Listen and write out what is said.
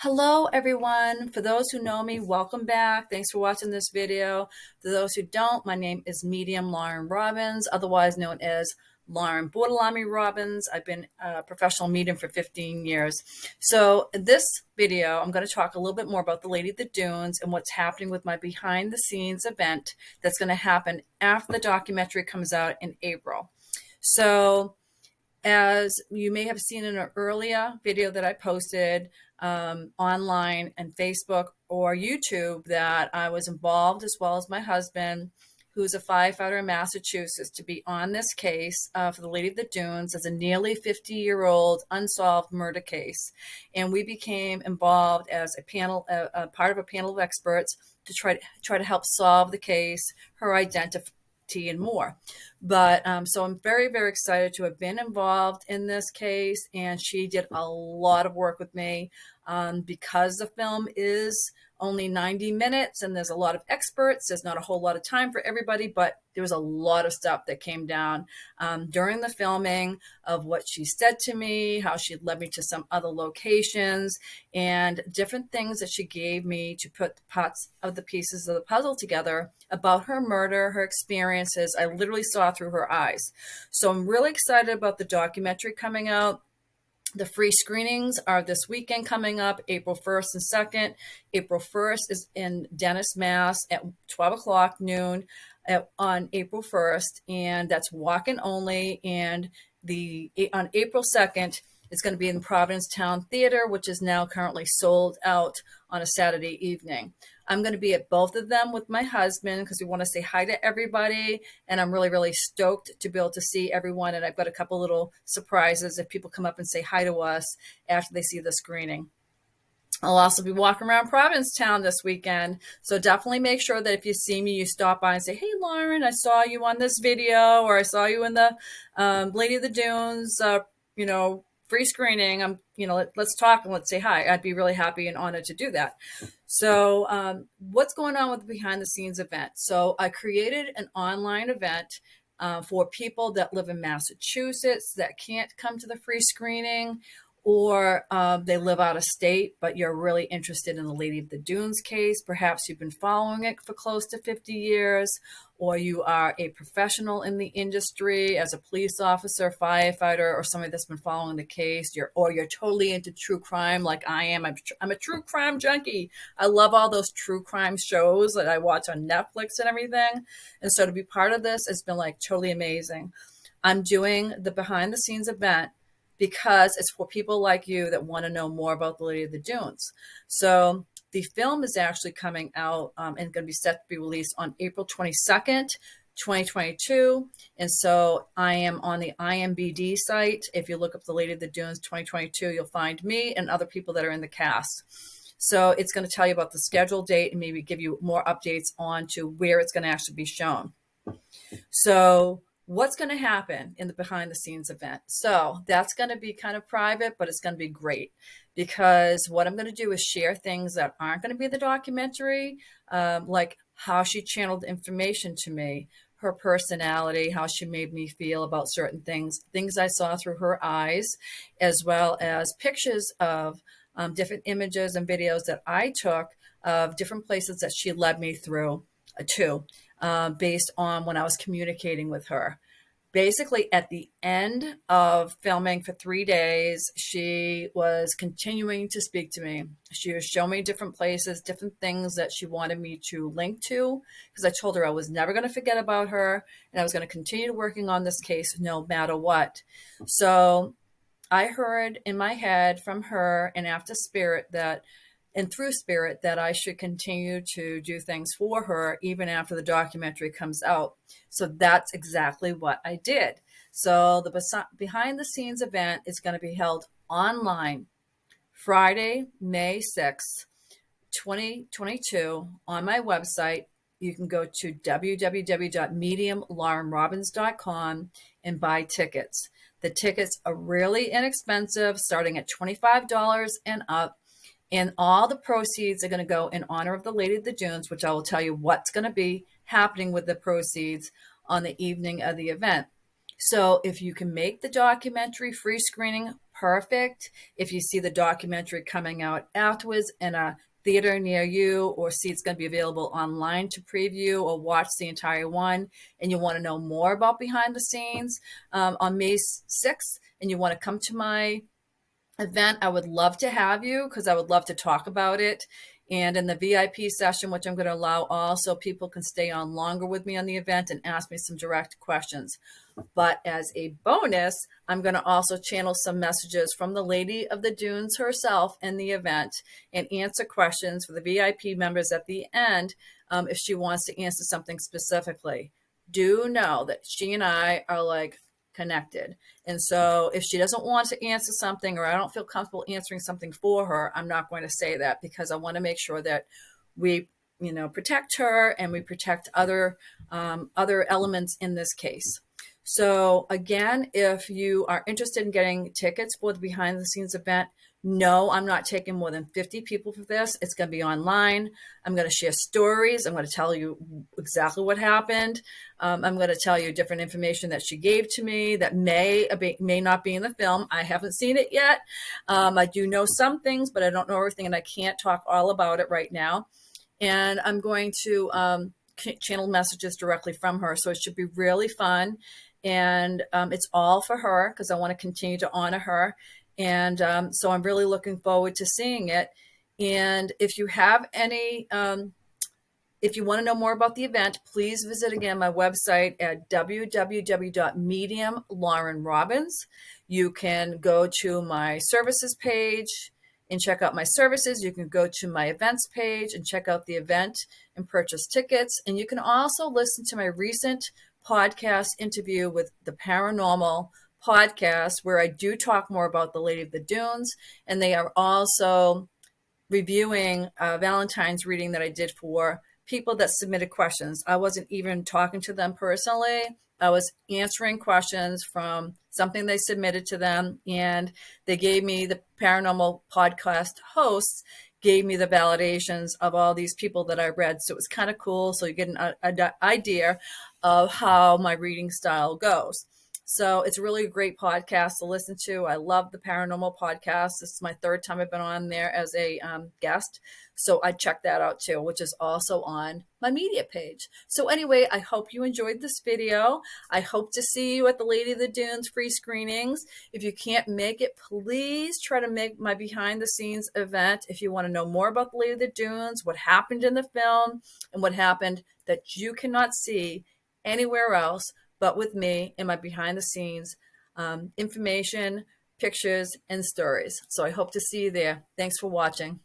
Hello, everyone. For those who know me, welcome back. Thanks for watching this video. For those who don't, my name is Medium Lauren Robbins, otherwise known as Lauren Borderline Robbins. I've been a professional medium for 15 years. So in this video, I'm going to talk a little bit more about the Lady of the Dunes and what's happening with my behind the scenes event that's going to happen after the documentary comes out in April. So as you may have seen in an earlier video that I posted online and Facebook or YouTube, that I was involved, as well as my husband, who's a firefighter in Massachusetts, to be on this case for the Lady of the Dunes as a nearly 50-year-old unsolved murder case. And we became involved as a panel, a part of a panel of experts to try to help solve the case, her identity, and more. But so I'm very, very excited to have been involved in this case. And she did a lot of work with me because the film is only 90 minutes and there's a lot of experts. There's not a whole lot of time for everybody, but there was a lot of stuff that came down during the filming of what she said to me, how she led me to some other locations, and different things that she gave me to put the parts of the pieces of the puzzle together about her murder, her experiences. I literally saw through her eyes. So I'm really excited about the documentary coming out. The free screenings are this weekend coming up, April 1st and 2nd. April 1st is in Dennis, Mass at 12 o'clock noon on April 1st, and that's walk-in only. And on April 2nd, it's going to be in Providence Town Theater, which is now currently sold out on a Saturday evening. I'm going to be at both of them with my husband because we want to say hi to everybody. And I'm really, really stoked to be able to see everyone. And I've got a couple little surprises if people come up and say hi to us after they see the screening. I'll also be walking around Providence Town this weekend. So definitely make sure that if you see me, you stop by and say, hey, Lauren, I saw you on this video, or I saw you in the Lady of the Dunes, free screening. Let's talk and let's say hi. I'd be really happy and honored to do that. So what's going on with the behind the scenes event? So I created an online event for people that live in Massachusetts that can't come to the free screening, or they live out of state, but you're really interested in the Lady of the Dunes case. Perhaps you've been following it for close to 50 years, or you are a professional in the industry as a police officer, firefighter, or somebody that's been following the case, or you're totally into true crime like I am. I'm a true crime junkie. I love all those true crime shows that I watch on Netflix and everything. And so to be part of this has been like totally amazing. I'm doing the behind the scenes event because it's for people like you that want to know more about the Lady of the Dunes. So the film is actually coming out and going to be set to be released on April 22nd, 2022. And so I am on the IMBD site. If you look up the Lady of the Dunes 2022, you'll find me and other people that are in the cast. So it's going to tell you about the scheduled date and maybe give you more updates on to where it's going to actually be shown. So what's going to happen in the behind the scenes event? So that's going to be kind of private, but it's going to be great because what I'm going to do is share things that aren't going to be the documentary, like how she channeled information to me, her personality, how she made me feel about certain things I saw through her eyes, as well as pictures of different images and videos that I took of different places that she led me through to. Based on when I was communicating with her. Basically, at the end of filming for 3 days, she was continuing to speak to me. She was showing me different places, different things that she wanted me to link to, because I told her I was never going to forget about her, and I was going to continue working on this case no matter what. So I heard in my head from her and after Spirit and through Spirit that I should continue to do things for her even after the documentary comes out. So that's exactly what I did. So the behind the scenes event is going to be held online Friday, May 6th, 2022 on my website. You can go to www.mediumlaurenrobbins.com and buy tickets. The tickets are really inexpensive, starting at $25 and up. And all the proceeds are going to go in honor of the Lady of the Dunes, which I will tell you what's going to be happening with the proceeds on the evening of the event. So if you can make the documentary free screening, perfect if you see the documentary coming out afterwards in a theater near you, or see it's going to be available online to preview or watch the entire one, and you want to know more about behind the scenes on May 6th, and you want to come to my event, I would love to have you, because I would love to talk about it. And in the VIP session, which I'm going to allow also, people can stay on longer with me on the event and ask me some direct questions. But as a bonus, I'm going to also channel some messages from the Lady of the Dunes herself in the event and answer questions for the VIP members at the end if she wants to answer something specifically. Do know that she and I are like connected. And so if she doesn't want to answer something, or I don't feel comfortable answering something for her, I'm not going to say that, because I want to make sure that we, protect her and we protect other elements in this case. So again, if you are interested in getting tickets for the behind the scenes event, no, I'm not taking more than 50 people for this. It's going to be online. I'm going to share stories. I'm going to tell you exactly what happened. I'm going to tell you different information that she gave to me that may not be in the film. I haven't seen it yet. I do know some things, but I don't know everything, and I can't talk all about it right now. And I'm going to channel messages directly from her. So it should be really fun. And it's all for her, because I want to continue to honor her. And so I'm really looking forward to seeing it. And if you have any, if you want to know more about the event, please visit again my website at www.medium.laurenrobbins. You can go to my services page and check out my services. You can go to my events page and check out the event and purchase tickets. And you can also listen to my recent podcast interview with the Paranormal podcast, where I do talk more about the Lady of the Dunes. And they are also reviewing Valentine's reading that I did for people that submitted questions. I wasn't even talking to them personally. I was answering questions from something they submitted to them, and they gave me, the paranormal podcast hosts gave me the validations of all these people that I read. So it was kind of cool. So you get an idea of how my reading style goes. So it's really a great podcast to listen to. I love the Paranormal Podcast. This is my third time I've been on there as a guest. So I check that out too, which is also on my media page. So anyway, I hope you enjoyed this video. I hope to see you at the Lady of the Dunes free screenings. If you can't make it, please try to make my behind the scenes event. If you want to know more about the Lady of the Dunes, what happened in the film, and what happened that you cannot see anywhere else but with me in my behind the scenes information, pictures, and stories. So I hope to see you there. Thanks for watching.